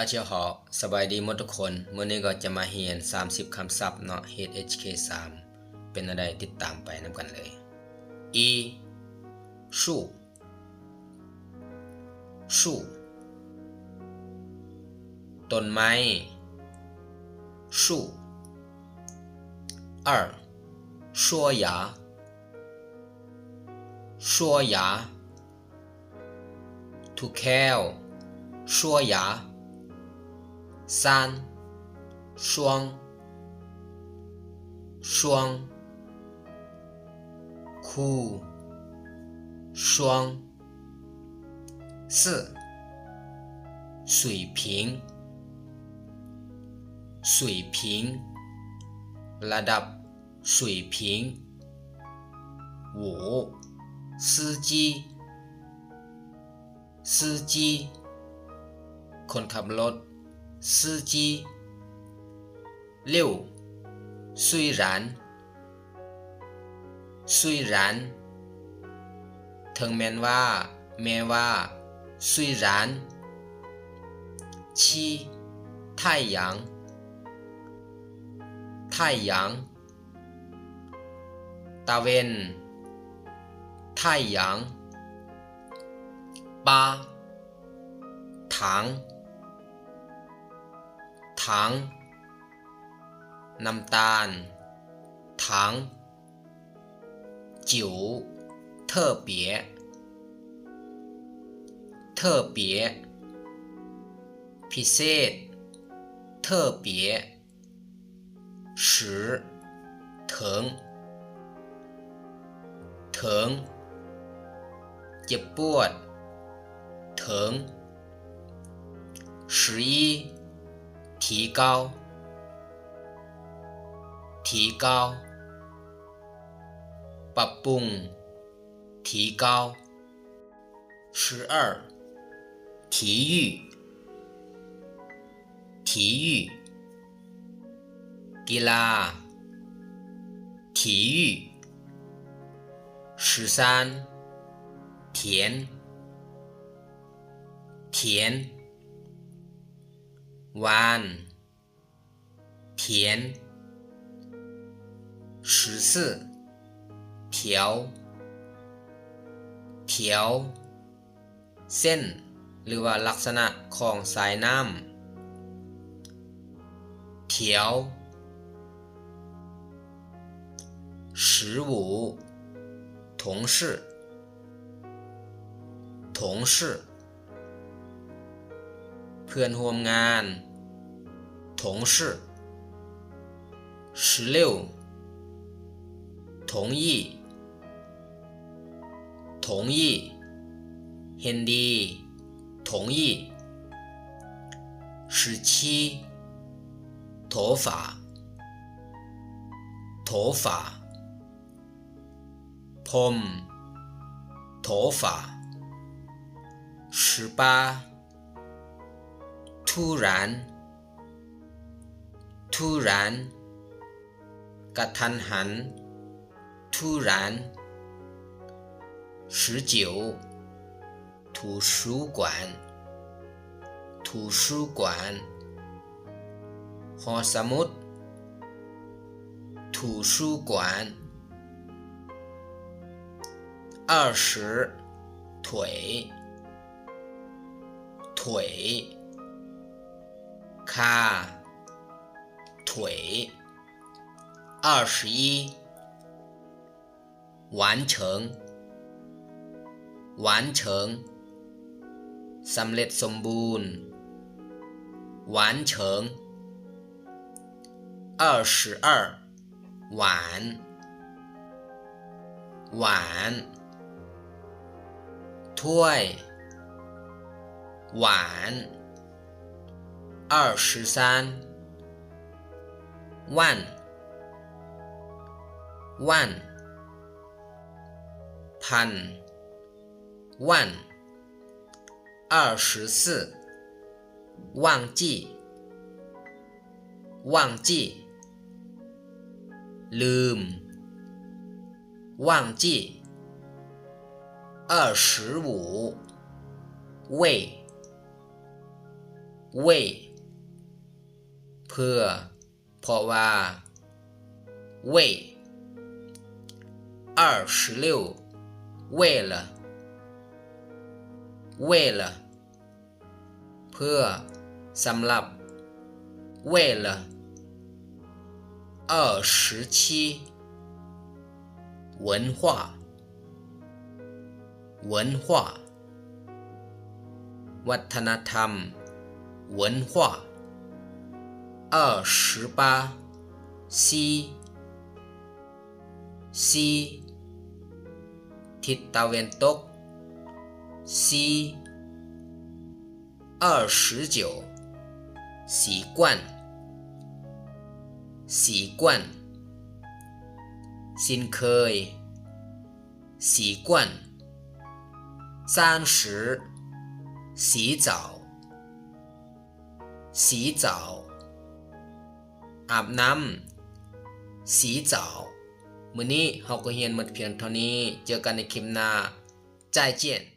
เชียวหอสบายดีหมดทุกคนเมื่อนี้ก็จะมาเรียน30คำศัพท์เนาะ HK3 เป็นอะไรติดตามไปนำกันเลยอี树树ต้นไม้树二说牙说牙ถูแก้ว说牙三双双คู่双四水平水平ระดับ水平五司机司机คนขับรถ司机六虽然虽然ถึงแม้ว่า虽然七太阳太阳ตะเวน太阳八糖糖น้ำตาล糖九特别特别พิเศษ特别十ถึงเจ็บปวดถึง11提高ปรับปรุง提高12体育กีฬา体育13田วาน田14条เส้นหรือว่าลักษณะของสายน้ำ条15同事เพื่อนร่วมงาน同事16同意เห็นดี同意17头发ผม头发18突然กระทันหัน突然19图书馆หอสมุด图书馆20腿ขา腿21完成สำเร็จสมบูรณ์完成22หวานถ้วยหวาน23วันพันวัน24忘记ลืม忘记25胃为เพื่อเพราะว่า为26为了为了เพื่อสำหรับ为了27文化文化วัฒนธรรม文化28西ทิศตะวันตก西29习惯สินเคย习惯30洗澡อาบน้ำ洗澡มื้อนี้เฮาก็เรียนหมดเพียงเท่านี้เจอกันในคลิปหน้า再见